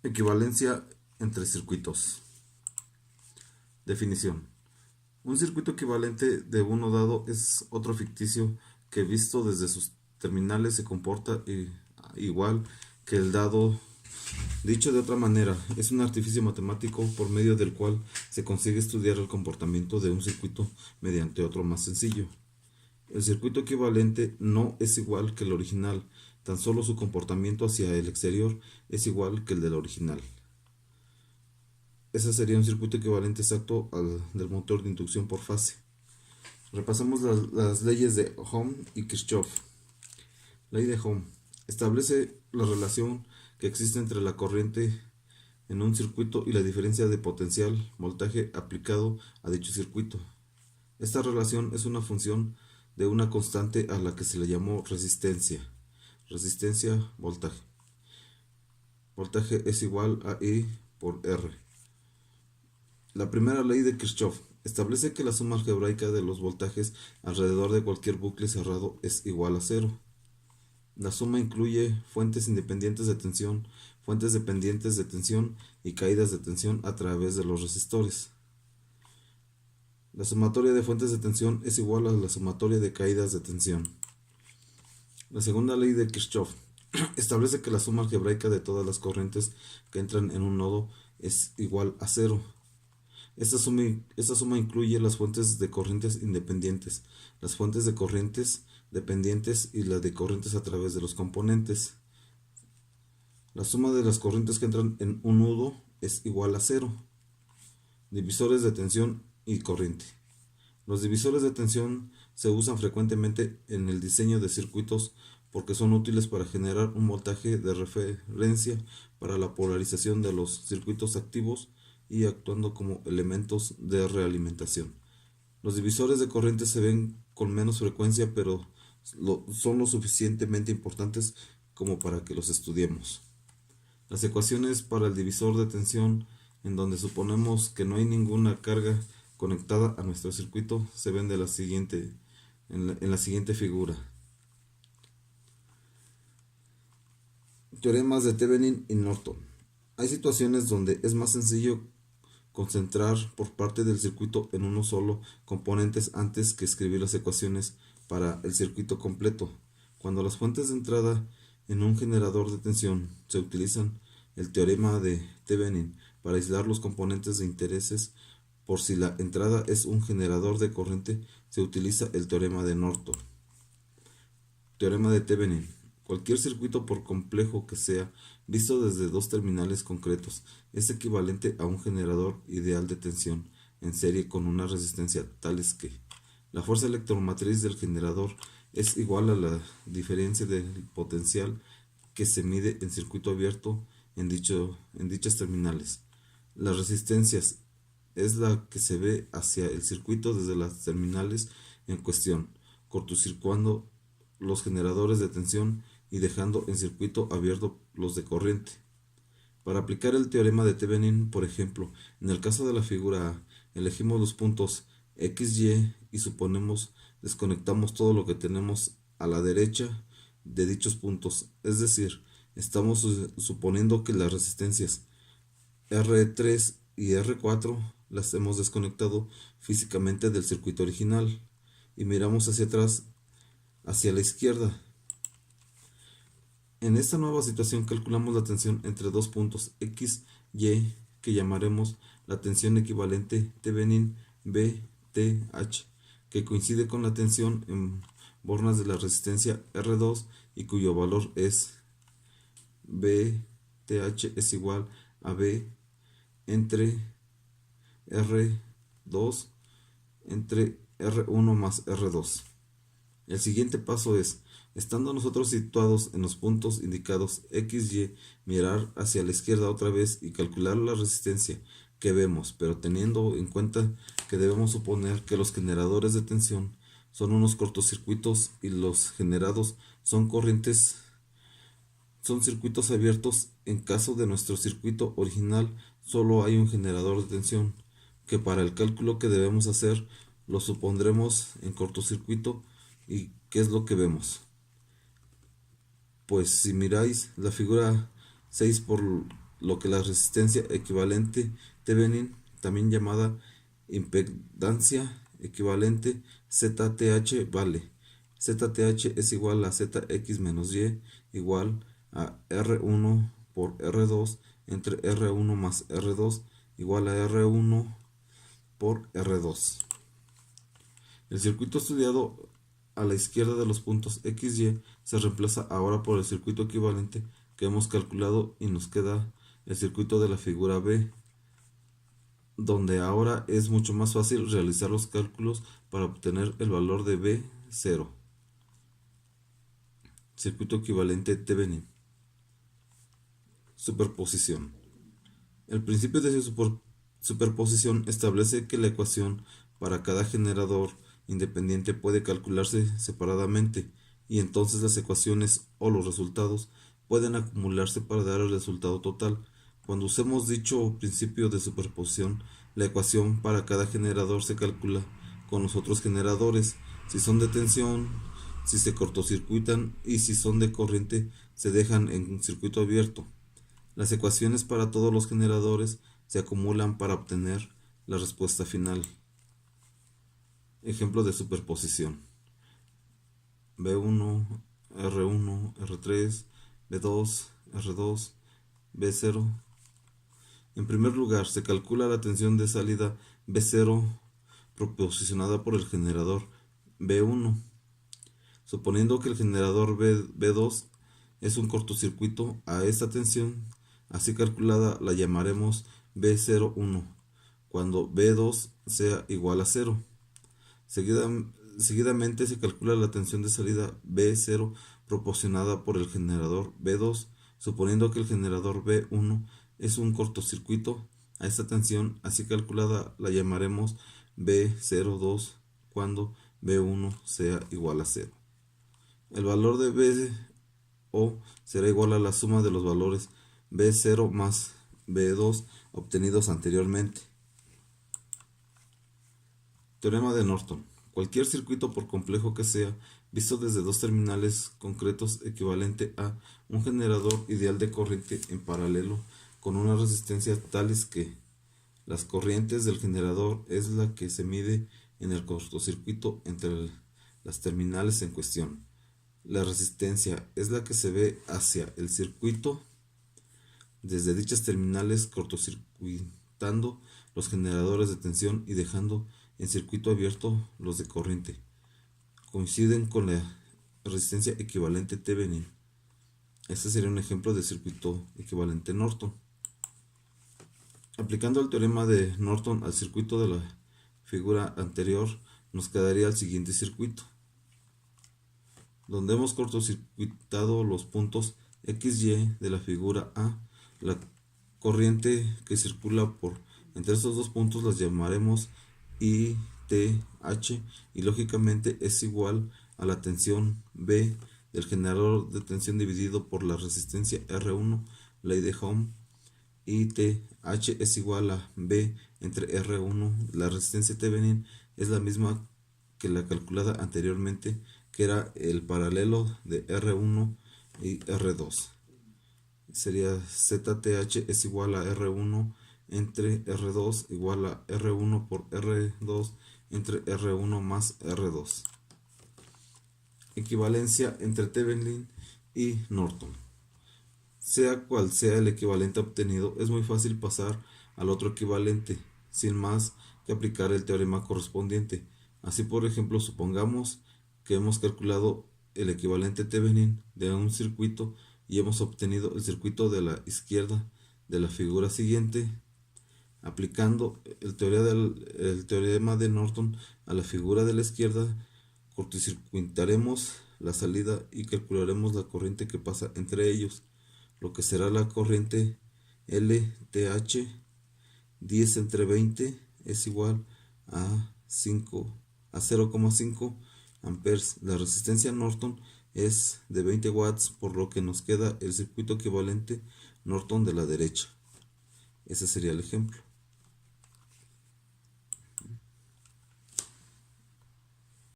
Equivalencia entre circuitos. Definición. Un circuito equivalente de uno dado es otro ficticio que visto desde sus terminales se comporta igual que el dado. Dicho de otra manera, es un artificio matemático por medio del cual se consigue estudiar el comportamiento de un circuito mediante otro más sencillo. El circuito equivalente no es igual que el original, tan solo su comportamiento hacia el exterior es igual que el del original. Ese sería un circuito equivalente exacto al del motor de inducción por fase. Repasamos las leyes de Ohm y Kirchhoff. Ley de Ohm establece la relación que existe entre la corriente en un circuito y la diferencia de potencial voltaje aplicado a dicho circuito. Esta relación es una función de una constante a la que se le llamó resistencia. Resistencia voltaje. Voltaje es igual a I por R. La primera ley de Kirchhoff establece que la suma algebraica de los voltajes alrededor de cualquier bucle cerrado es igual a cero. La suma incluye fuentes independientes de tensión, fuentes dependientes de tensión y caídas de tensión a través de los resistores. La sumatoria de fuentes de tensión es igual a la sumatoria de caídas de tensión. La segunda ley de Kirchhoff establece que la suma algebraica de todas las corrientes que entran en un nodo es igual a cero. Esta suma incluye las fuentes de corrientes independientes, las fuentes de corrientes dependientes y las de corrientes a través de los componentes. La suma de las corrientes que entran en un nudo es igual a cero. Divisores de tensión y corriente. Los divisores de tensión se usan frecuentemente en el diseño de circuitos porque son útiles para generar un voltaje de referencia para la polarización de los circuitos activos y actuando como elementos de realimentación. Los divisores de corriente se ven con menos frecuencia, pero son lo suficientemente importantes como para que los estudiemos. Las ecuaciones para el divisor de tensión, en donde suponemos que no hay ninguna carga conectada a nuestro circuito, se ven en la siguiente figura. Teoremas de Thevenin y Norton. Hay situaciones donde es más sencillo concentrar por parte del circuito en uno solo componentes antes que escribir las ecuaciones para el circuito completo. Cuando las fuentes de entrada en un generador de tensión se utilizan el teorema de Thevenin para aislar los componentes de intereses. Por si la entrada es un generador de corriente, se utiliza el teorema de Norton. Teorema de Thevenin. Cualquier circuito, por complejo que sea, visto desde dos terminales concretos, es equivalente a un generador ideal de tensión en serie con una resistencia tales que la fuerza electromotriz del generador es igual a la diferencia del potencial que se mide en circuito abierto en dichas terminales. Las resistencias es la que se ve hacia el circuito desde las terminales en cuestión, cortocircuitando los generadores de tensión y dejando en circuito abierto los de corriente. Para aplicar el teorema de Thevenin, por ejemplo, en el caso de la figura A, elegimos los puntos X, Y y desconectamos todo lo que tenemos a la derecha de dichos puntos, es decir, estamos suponiendo que las resistencias R3 y R4 las hemos desconectado físicamente del circuito original y miramos hacia atrás, hacia la izquierda. En esta nueva situación calculamos la tensión entre dos puntos X, Y, que llamaremos la tensión equivalente Thevenin BTH, que coincide con la tensión en bornas de la resistencia R2 y cuyo valor es BTH es igual a B entre R2 entre R1 más R2. El siguiente paso es, estando nosotros situados en los puntos indicados X, Y, mirar hacia la izquierda otra vez y calcular la resistencia que vemos, pero teniendo en cuenta que debemos suponer que los generadores de tensión son unos cortocircuitos y los generados son circuitos abiertos. En caso de nuestro circuito original solo hay un generador de tensión, que para el cálculo que debemos hacer lo supondremos en cortocircuito. ¿Y qué es lo que vemos? Pues si miráis la figura 6 por lo que la resistencia equivalente Thevenin, también llamada impedancia equivalente ZTH, vale. ZTH es igual a ZX menos Y igual a R1 por R2 entre R1 más R2 igual a R1 por R2. El circuito estudiado a la izquierda de los puntos X y se reemplaza ahora por el circuito equivalente que hemos calculado y nos queda el circuito de la figura B, donde ahora es mucho más fácil realizar los cálculos para obtener el valor de B0. Circuito equivalente Thevenin. Superposición. El principio de superposición establece que la ecuación para cada generador independiente puede calcularse separadamente y entonces las ecuaciones o los resultados pueden acumularse para dar el resultado total. Cuando usemos dicho principio de superposición, la ecuación para cada generador se calcula con los otros generadores, si son de tensión, si se cortocircuitan y si son de corriente se dejan en un circuito abierto. Las ecuaciones para todos los generadores se acumulan para obtener la respuesta final. Ejemplo de superposición: B1, R1, R3, B2, R2, B0. En primer lugar, se calcula la tensión de salida B0 proporcionada por el generador B1. Suponiendo que el generador B2 es un cortocircuito a esta tensión, así calculada la llamaremos B01, cuando B2 sea igual a 0. Seguidamente se calcula la tensión de salida B0 proporcionada por el generador B2, suponiendo que el generador B1 es un cortocircuito a esta tensión, así calculada la llamaremos B02 cuando B1 sea igual a 0. El valor de BO será igual a la suma de los valores B0 más B2 obtenidos anteriormente. Teorema de Norton. Cualquier circuito, por complejo que sea, visto desde dos terminales concretos, equivalente a un generador ideal de corriente en paralelo con una resistencia tales que las corrientes del generador es la que se mide en el cortocircuito entre las terminales en cuestión. La resistencia es la que se ve hacia el circuito desde dichas terminales, cortocircuitando los generadores de tensión y dejando en circuito abierto los de corriente. Coinciden con la resistencia equivalente Thevenin. Este sería un ejemplo de circuito equivalente Norton. Aplicando el teorema de Norton al circuito de la figura anterior, nos quedaría el siguiente circuito, donde hemos cortocircuitado los puntos X y de la figura A. La corriente que circula por entre estos dos puntos las llamaremos ITH y lógicamente es igual a la tensión B del generador de tensión dividido por la resistencia R1, ley de Ohm. ITH es igual a B entre R1. La resistencia Thevenin es la misma que la calculada anteriormente, que era el paralelo de R1 y R2. Sería ZTH es igual a R1 entre R2 igual a R1 por R2 entre R1 más R2. Equivalencia entre Thevenin y Norton. Sea cual sea el equivalente obtenido, es muy fácil pasar al otro equivalente, sin más que aplicar el teorema correspondiente. Así, por ejemplo, supongamos que hemos calculado el equivalente Thevenin de un circuito y hemos obtenido el circuito de la izquierda de la figura siguiente. Aplicando el teorema de Norton a la figura de la izquierda, cortocircuitaremos la salida y calcularemos la corriente que pasa entre ellos, lo que será la corriente LTH 10 entre 20 es igual a 0,5 amperes. La resistencia Norton es de 20 watts, por lo que nos queda el circuito equivalente Norton de la derecha. Ese sería el ejemplo.